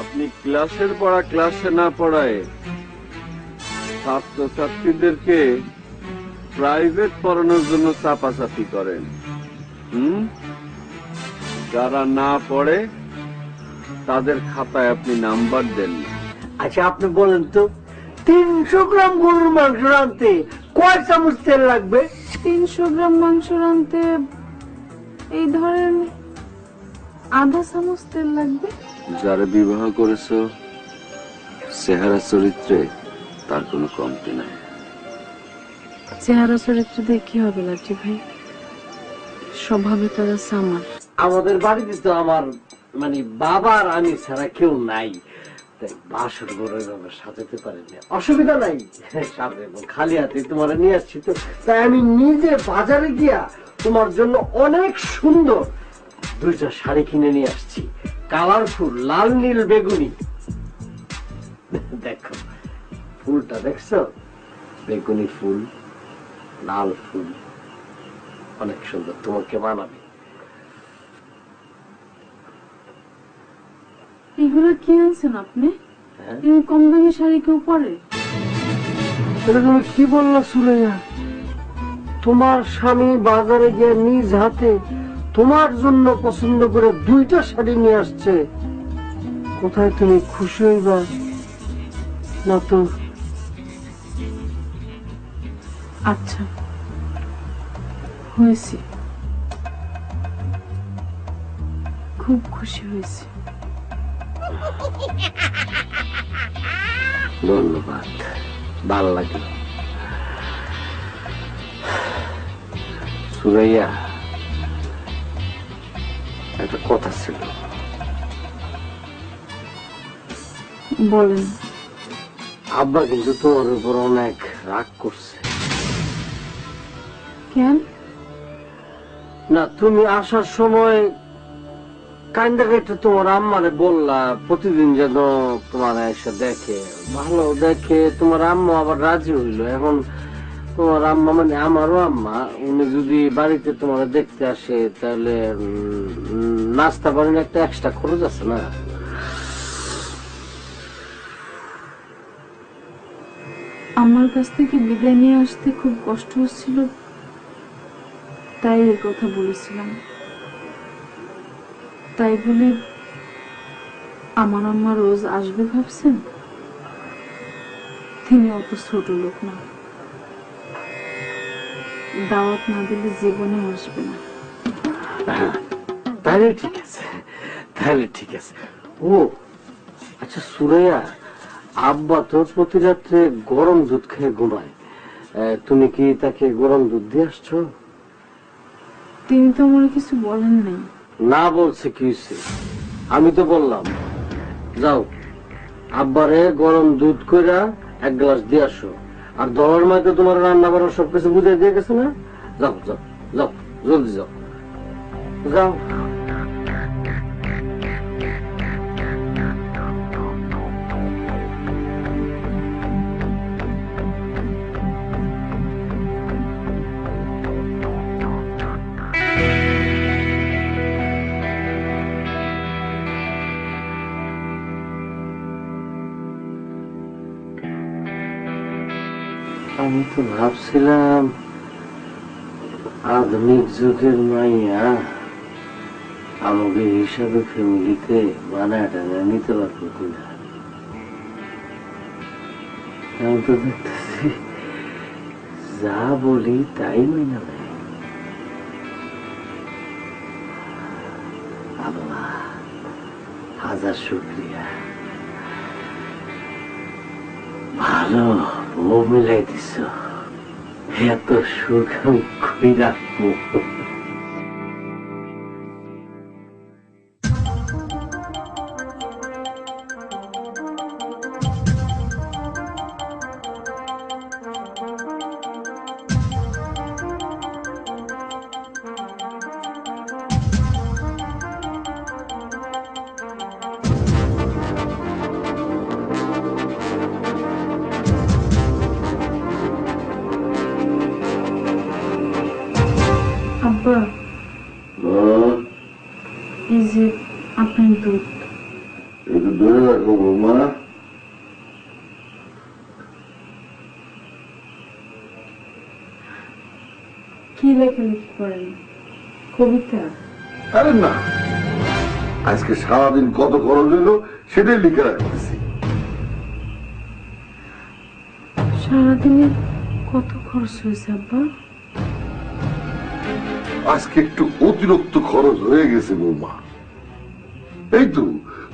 আপনি ক্লাসের পড়া ক্লাসে না পড়ায় ছাত্রছাত্রীদেরকে প্রাইভেট পড়ানোর জন্য চাপাচাপি করেন। যারা না পড়ে তাদের খাতায় আপনি নাম্বার দেন না। আচ্ছা আপনি বলেন তো 300 গ্রাম গরুর মাংস রাঁধতে কয় চামচ তেল লাগবে? 300 গ্রাম মাংস রাঁধতে এই ধরেন আধা চামচ তেল লাগবে। যারা বিবাহ করেছো চেহারা চরিত্রে তার কোনো কমতি নাই। চেহারা চরিত্র দিয়ে কি হবে লাঠি ভাই? স্বভাবে তারা সামার। আমাদের বাড়িতে তো আমার মানে বাবার আমি ছাড়া কেউ নাই, তাই বাসর বড় সাজাতে পারিনি। অসুবিধা নাই, সাজাবো, খালি হাতে তোমার নিয়ে আসছি তো, তাই আমি নিজে বাজারে গিয়া তোমার জন্য অনেক সুন্দর 2টা শাড়ি কিনে নিয়ে আসছি, কালারফুল, লাল নীল বেগুনি। দেখো ফুলটা, দেখছো? বেগুনি ফুল, লাল ফুল, অনেক সুন্দর, তোমাকে মানাবে। এগুলো কি আনছেন আপনি? কম দামি শাড়ি কেউ পরে? তুমি কি বললো সুরাইয়া? তোমার স্বামী বাজারে গিয়ে নিজ হাতে তোমার জন্য পছন্দ করে 2টা শাড়ি নিয়ে আসছে, কোথায় তুমি খুশি হইবা না? তো আচ্ছা হয়েছে, খুব খুশি হয়েছে। ধন্যবাদ, ভাল লাগলো। সুরাইয়া, একটা কথা ছিল। বলেন। আব্বা কিন্তু তোমার উপর অনেক রাগ করছে। কেন? না, তুমি আসার সময় কান্দা কেটে তোমার আম্মারে বললা প্রতিদিন যেন তোমার এসে দেখে, ভালো দেখে। তোমার আম্মা আবার রাজি হইলো। এখন তোমার আম্মা মানে আমারও আম্মা, উনি যদি বাড়িতে তোমার দেখতে আসে তাহলে নাস্তা পানির একটা এক্সট্রা খরচ আছে না? আমার কাছ থেকে বিদায় নিয়ে আসতে খুব কষ্ট হচ্ছিল, তাই এই কথা বলেছিলাম। তাই বলে আমার আম্মা রোজ আসবে ভাবছেন? তিনি অত ছোট লোক না, দাওয়াত না দিলে জীবনে আসবে না। তাহলে ঠিক আছে, তাহলে ঠিক আছে। ও আচ্ছা সুরাইয়া, আব্বা তো প্রতি রাত্রে গরম দুধ খেয়ে ঘুমায়, তুমি কি তাকে গরম দুধ দিয়ে আসছো? তিনি তো আমার কিছু বলেন নাই। না বলছে কি হয়েছে? আমি তো বললাম যাও আব্বারে গরম দুধ কইরা 1 গ্লাস দিয়ে আসো। আর দলের মধ্যে তোমার রান্না বান্না সবকিছু বুঝে দিয়ে গেছে না? যাও যাও যাও, জলদি যাও যাও। আমি তো ভাবছিলাম আধুনিক যুগের মাইয়া আমাকে হিসাবে ফ্যামিলিতে বানাটা নিতে পারবো কিনা। আমি তো দেখতেছি যা বলি তাই মেনে নেয়। আল্লাহ হাজার শুকরিয়া, ভালো বউ মিলাই দিছ। এত সুখ আমি কই রাখবো? আব্বা, একটু দূরে রাখো বৌমা। কি লেখালেখি করেন? কবিতা? আরে না, আজকে সারাদিন কত খরচ হইলো সেটাই লিখে রাখতেছি। সারাদিনে কত খরচ হয়েছে আব্বা? আজকে একটু অতিরিক্ত খরচ হয়ে গেছে বৌমা। এই তো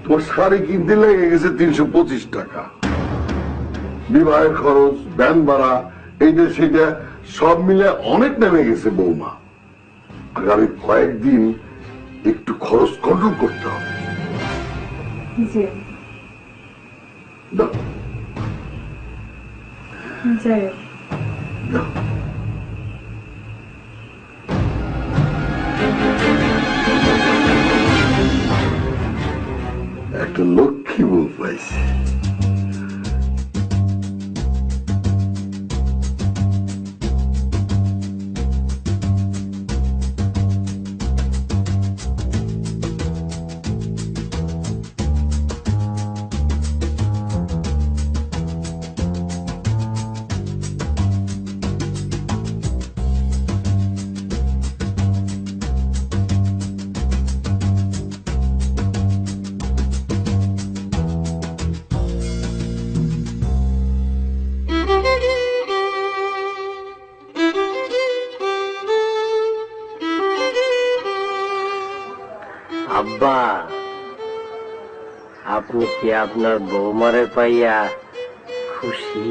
তোমার শাড়ি কিনতে লেগে গেছে 325 টাকা, বিবাহের খরচ, ব্যান ভাড়া, এইটা সেটা সব মিলে অনেক নেমে গেছে বৌমা। আগামী কয়েকদিন একটু খরচ কন্ট্রোল করতে হবে। জি, দাও, যাই হোক। দাও। একটা লক্ষ্মী বউ পাইছি। আব্বা, আপনি কি আপনার বৌমারে পাইয়া খুশি?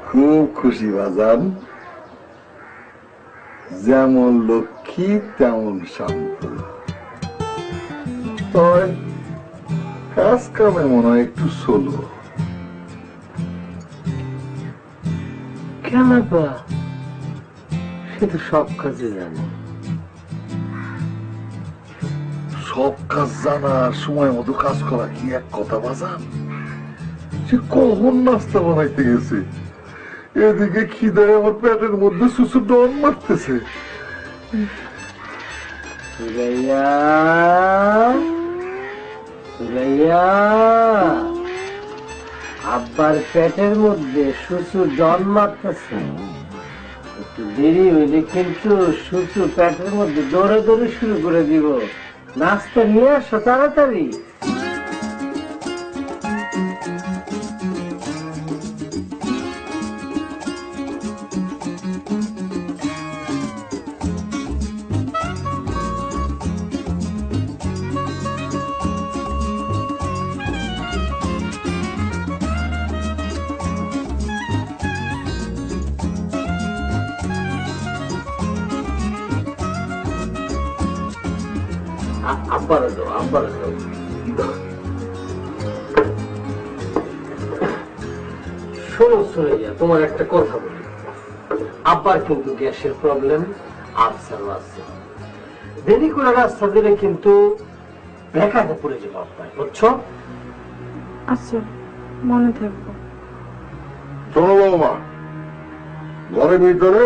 খুব খুশি বাজান। যেমন লক্ষ্মী তেমন শান্ত। তবে কাজ কামে মনে হয় একটু সোলো। কেন আব্বা? সে তো সব কাজে জানে। সব কাজ জানা আর সময় মতো কাজ করা কি এক কথা বাজান? সে কখন নাস্তা বানাইতে গেছে, এদিকে খিদায় আমার পেটের মধ্যে সুসু ডন মারতেছে। সুরাইয়া, সুরাইয়া, আব্বার পেটের মধ্যে সুসু ডন মারতেছে। একটু দেরি হইলে কিন্তু সুসু পেটের মধ্যে দৌড়ে দৌড়ে শুরু করে দিব। নাস্তা নিয়ে আসো তাড়াতাড়ি। আব্বারে দাও, আব্বারে দাও। শোনো সুরাইয়া, তোমার একটা কথা বলি। আব্বার কিন্তু গ্যাসের প্রবলেম, আলসারও আছে। দেরি করে রাস্তা দিলে কিন্তু বেকারে পড়ে যাবো আব্বাই, বুঝছো? আচ্ছা, মনে থাকবো। শোনো বৌমা, ঘরের ভিতরে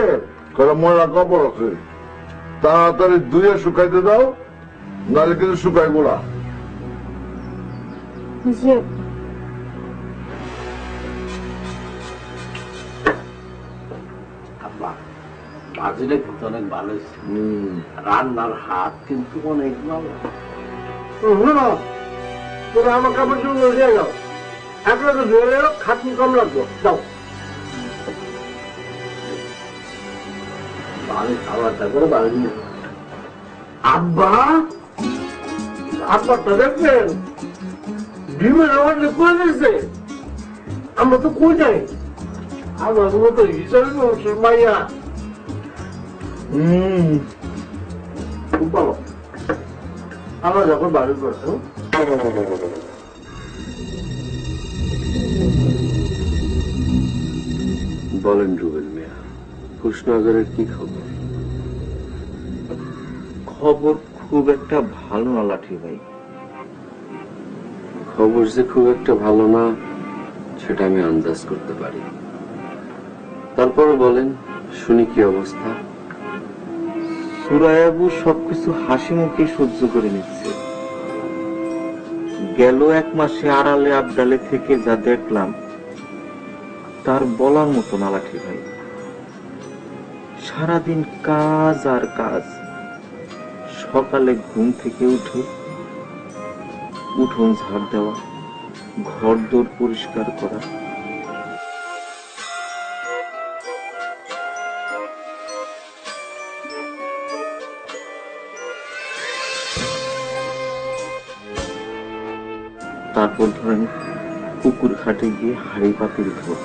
কটা ময়লা কাপড় আছে, তাড়াতাড়ি ধুয়ে শুকাইতে দাও, নাহলে কিন্তু শুকাইবো না। জি, আব্বা, ভাজিটা কিন্তু অনেক ভালো হয়েছে। রান্নার হাত কিন্তু অনেক ভালো। তোরা আমার কাপড় চোপড় দিয়ে যাও, একটা তো ধরে খাটনি কম লাগবো, যাও। ভালো খাবারটা করে ভালো নিয়ে আব্বা, আব্বারটা দেখবেন ডিমের আমাদের করে দিয়েছে। আমরা তো কই যাই, আমার মতো হিসাবে মাইয়া খুব ভালো। আমরা যখন বাড়ি করতাম বলেন রুবেল মিয়া, কৃষ্ণনগরের কি খবর? খবর খুব একটা ভালো না লাঠি ভাই। খবর যে খুব একটা ভালো না সেটা আমি আন্দাজ করতে পারি। তারপরে বলেন, শুনি কি অবস্থা? সুরায়াবু সবকিছু হাসি মুখে সহ্য করে নিচ্ছে। গেল 1 মাসে আড়ালে আবডালে থেকে যা দেখলাম তার বলার মতো না লাঠি ভাই। সারাদিন কাজ আর কাজ। সকালে ঘুম থেকে উঠে উঠোন ঝাড় দেওয়া, ঘর দোর পরিষ্কার করা, তারপর ধরেন পুকুর ঘাটে গিয়ে হাড়ি পাতিল ধর,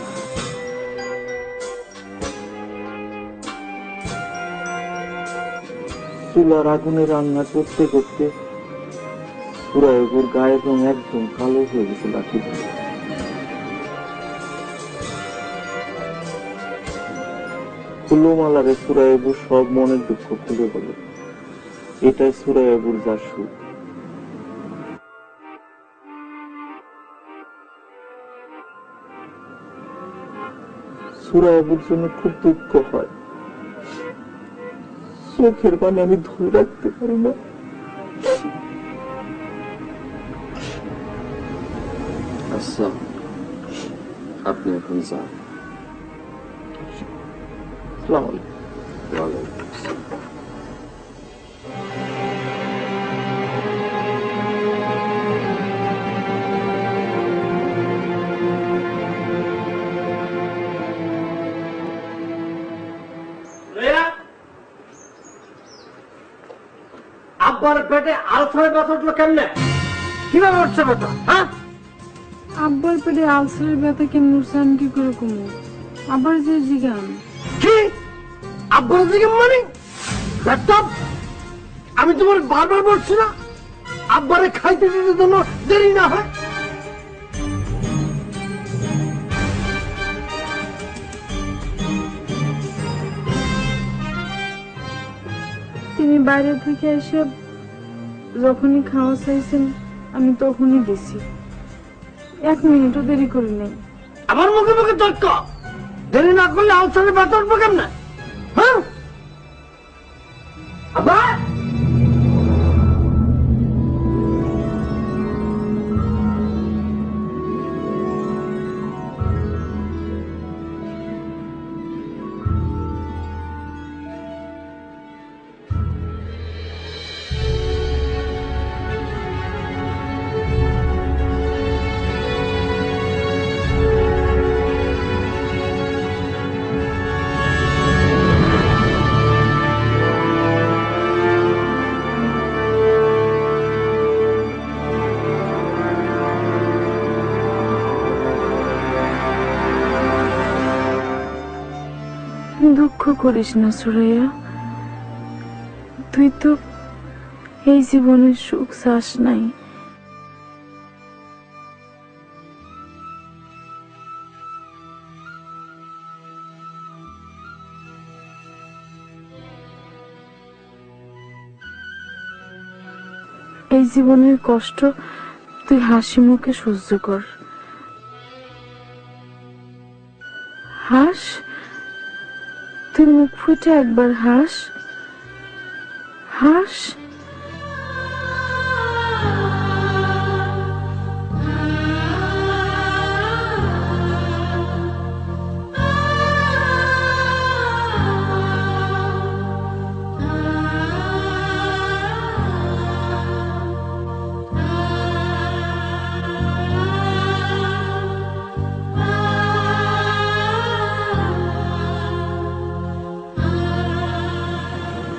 চুলার আগুনে রান্না করতে করতে সুরায়গুর গায়ের রং একদম কালো হয়ে গেছে লাঠি ভাই। ফুলমালারে সুরায়বু সব মনের দুঃখ খুলে বলে, এটাই সুরায়বুর যা সুখ। সুরায়বুর জন্য খুব দুঃখ হয়, চোখের পানি আমি ধরে রাখতে পারি না। আচ্ছা, আপনি এখন যান। আসসালামু আলাইকুম। ওয়ালাইকুম আসসালাম। আব্বার পেটে আলসারের ব্যথা উঠলো কেমনে? কিভাবে উঠছে ব্যথা? হ্যাঁ, আব্বার পেটে আলসারের ব্যথা কেমন উঠছে আমি কি করে কমু? আবার যে জিগান কি আব্বার দিকে মানে ল্যাপটপ? আমি তোমার বারবার বলছি না আব্বারে খাইতে দিতে জন্য দেরি না হয়। তিনি বাইরে থেকে এসে যখনই খাওয়া চাইছেন আমি তখনই দিছি, 1 মিনিটও দেরি করি নাই। আমার মুখে মুখে তর্ক, দেরি না করলে আলসারের ব্যথা উঠবো কেমনে? হ্যাঁ আব্বা, দুঃখ করিস না সুরাইয়া, তুই তো এই জীবনের সুখ চাস নাই। এই জীবনের কষ্ট তুই হাসি মুখে সহ্য কর। হাস, তুই মুখ ফুটে একবার হাস, হাস।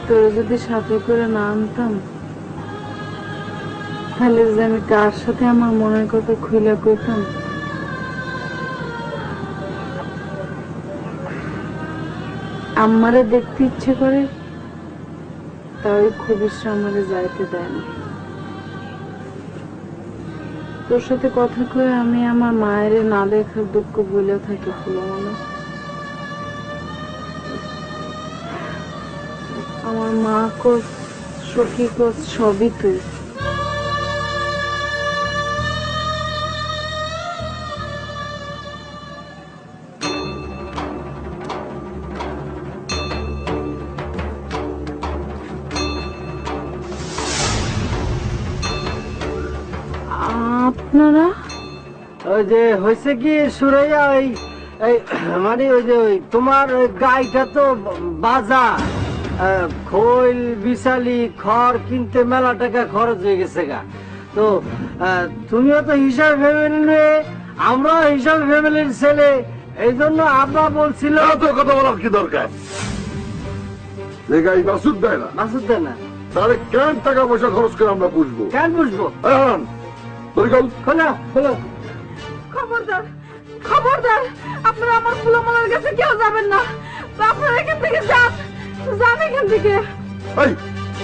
তোরা যদি সাথে করে না আনতাম তাহলে যে আমি কার সাথে আমার মনের কথা খুলে কইতাম। আমারে দেখতে ইচ্ছে করে তাই খবিসরা আমারে যাইতে দেয় না। তোর সাথে কথা কয়ে আমি আমার মায়ের না দেখার দুঃখ ভুলে থাকি ফুলমালা। আমার মা কোস, সখী কোস, সবই তুই। আপনারা? ওই যে হয়েছে কি সুরাইয়া, ওই এই মানে ওই যে ওই তোমার ওই গাইটা তো বাজা, খৈল বিশালি খড় কিনতে মেলা টাকা খরচ হয়ে গেছে গা। তো তুমিও তো হিসাব ফ্যামিলির মেয়ে, আমরাও হিসাব ফ্যামিলির ছেলে, এই জন্য আব্বা বলছিল। এত কথা বলার কি দরকার? যে গাই বাসুর দেয় না, মাসুদ দেয় না, তাহলে কেন টাকা পয়সা খরচ করে আমরা পুষবো? কেন বুঝবো? খোলা খোলা। খবরদার, খবরদার, আপনারা আমার ফুলমালার কাছে কেউ যাবেন না। আপনারা এখান থেকে যান, যান এখান থেকে। এই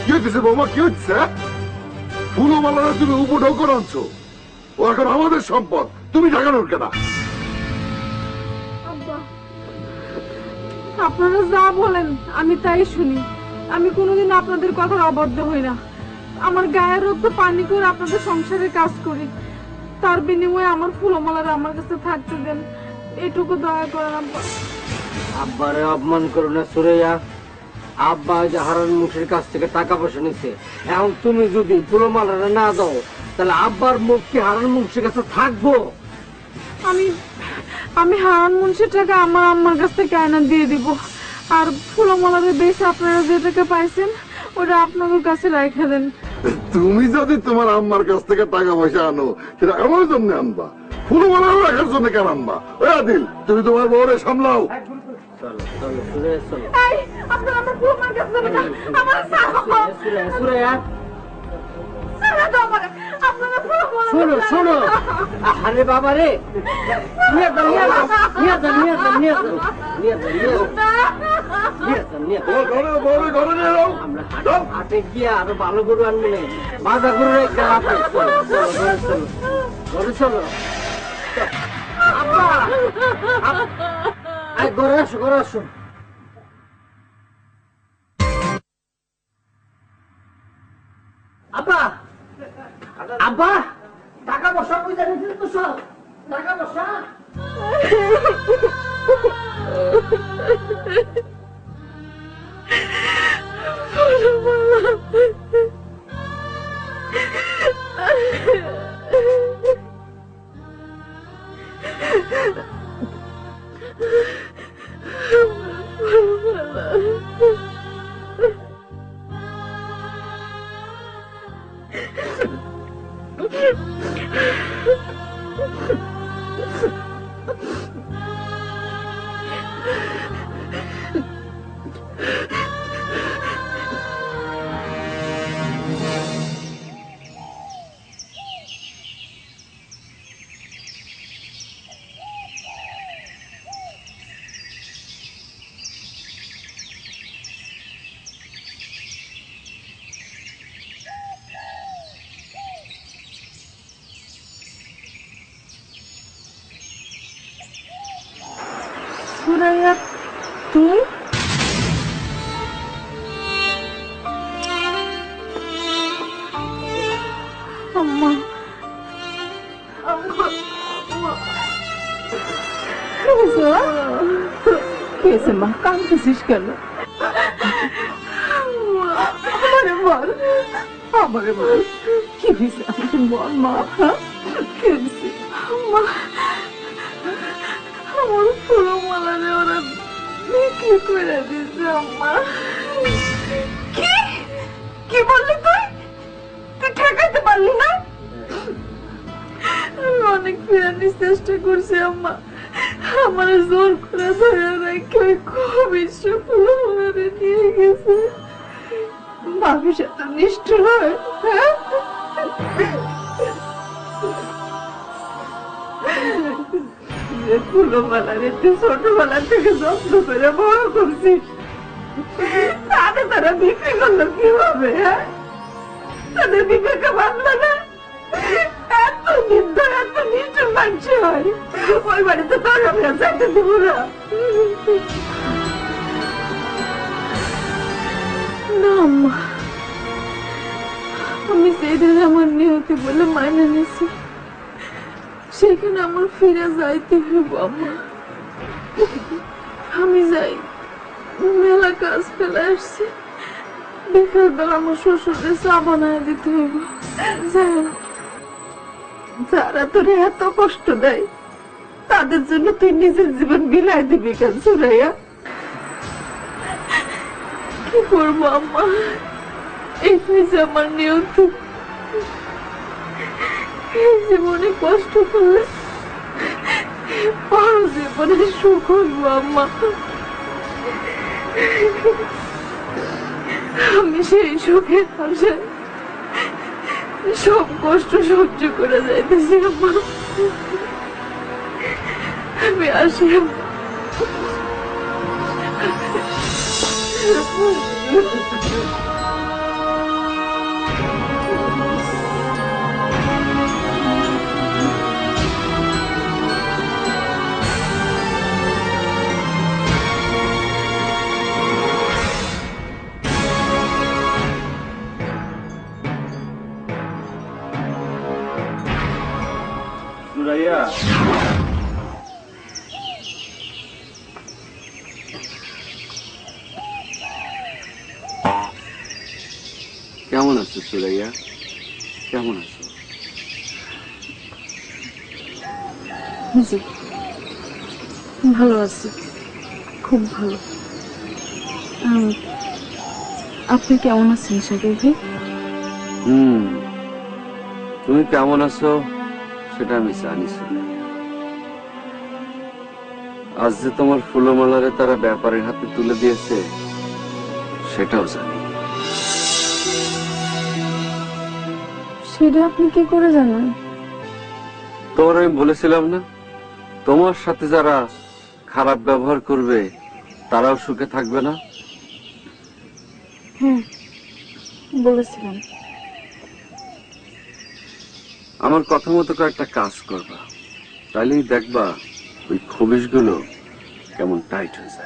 কি হচ্ছে বৌমা, কি হচ্ছে? ফুলমালারা তুমি উপঢৌ করে আনছো, ও এখন আমাদের সম্পদ, তুমি ঢাকানোর কেনা? আব্বা, আপনারা যা বলেন আমি তাই শুনি। আমি কোনোদিন আপনাদের কথার অবাধ্য হই না। আমার গায়ের রক্ত পানি করে আপনাদের সংসারে কাজ করি, তার বিনিময়ে আমার ফুলমালারা আমার কাছে থাকতে দেন, এটুকু দয়া করেন আব্বা। আব্বারে অপমান করো না সুরাইয়া। আব্বা যে হারান মুখের কাছ থেকে টাকা পয়সা নিছে, এখন তুমি যদি ফুলমালারে না দাও তাহলে আব্বার মুখ কি হারান মুখের কাছে থাকবো? আমি হারান মুন্সির টাকা আমার আম্মার কাছ থেকে আয়না দিয়ে দিব, আর ফুলমালারে বেশি আপনারা যে টাকা পাইছেন ওটা আপনাদের কাছে রেখে দেন। তুমি যদি তোমার আম্মার কাছ থেকে টাকা পয়সা আনো, সেটা আমার জন্য আনবা, ফুলমালা রাখার জন্য কেন আনবা? ওই আদিল, তুমি তোমার বউরে সামলাও। চলো চলো সুরাইয়া চলো। এই আপনারা আমার ফুলমালার কাছে যাবেন না, আমার সুরাইয়া সুরাইয়া শোনো শোনো, আরে বাবা রে, নিয়ে যান নিয়ে যান নিয়ে যান নিয়ে যান নিয়ে যান নিয়ে যান নিয়ে যান নিয়ে যান। ঘরে বউরে ঘরে নিয়ে যাও। আমরা হাটে গিয়ে আরো ভালো গরু আনবো না, বাঁধা গরু একটা হাটে। চলো চলো ঘরে চলো, ঘরে চলো। আব্বা ঘরে আসো, ঘরে আসো। আব্বা আব্বা, টাকা বসা পয়সা নিয়েছিল তো সব, টাকা বসা। সুরাইয়া, তুই? আম্মা, কেসে মা কাঁদতেছিস কেন? আমারে বল, আমারে বল, কি হয়েছে আমাকে বল মা। কি হয়েছে? আমার ফুলমালারে ওরা বিক্রি করে দিছে আম্মা। কি কি বললি তুই? তুই ঠেকাইতে পারলি না? আমি অনেক ফেরানোর চেষ্টা করছি আম্মা, আমার জোর করে ধরে রেখে খুব ইচ্ছে ফুলমালারে নিয়ে গেছে। ভাবিস এত নিষ্ঠুর হয়? হ্যাঁ, ফুলমালারে তুই ছোটবেলা থেকে যত্ন করে বড় করছিস, তাদের তারা বিক্রি করলো কিভাবে? হ্যাঁ, তাদের বিবেকে বাঁধলো না? এত নির্দয়, এত নিষ্ঠুর মানুষ হয়, ওই বাড়িতে তোর আমি চাইতে দিব না। না আম্মা, আমি সেদিন আমার নিয়তি বলে মাইনে নিয়েছি, সেখানে আমার ফিরে যাইতে হইব আম্মা। আমি যাই, মেলা কাজ ফেলে আসছি, বিকাল বেলা আমার শ্বশুরের চা বানায় দিতে হইব। যাই। যারা তোরে এত কষ্ট দেয় তাদের জন্য তুই নিজের জীবন বিলাই দিবি কেন সুরাইয়া? কি করবো আম্মা, এটাই যে আমার নিয়ত। এই জীবনে কষ্ট করলে পর জীবনে সুখ হইব আম্মা। আমি সেই সুখের আশায় সব কষ্ট সহ্য করে যাইতেছি আম্মা। আমি আসি আম্মা। সুরাইয়া, কেমন আছো সুরাইয়া? কেমন আছো? জি ভালো আছি, খুব ভালো। আপনি কেমন আছেন সাকিব ভাই? তুমি কেমন আছো সেটা আমি জানি সুরাইয়া। আজ যে তোমার ফুলমালারে তারা ব্যাপারের হাতে তুলে দিয়েছে সেটাও জানি। সেটা আপনি কি করে জানেন? তোমার আমি বলেছিলাম না, তোমার সাথে যারা খারাপ ব্যবহার করবে তারাও সুখে থাকবে না। হ্যাঁ বলেছিলাম। আমার কথা মতো কয়েকটা কাজ করবা, তাইলেই দেখবা ওই খবিশগুলো কেমন টাইট হয়ে যায়।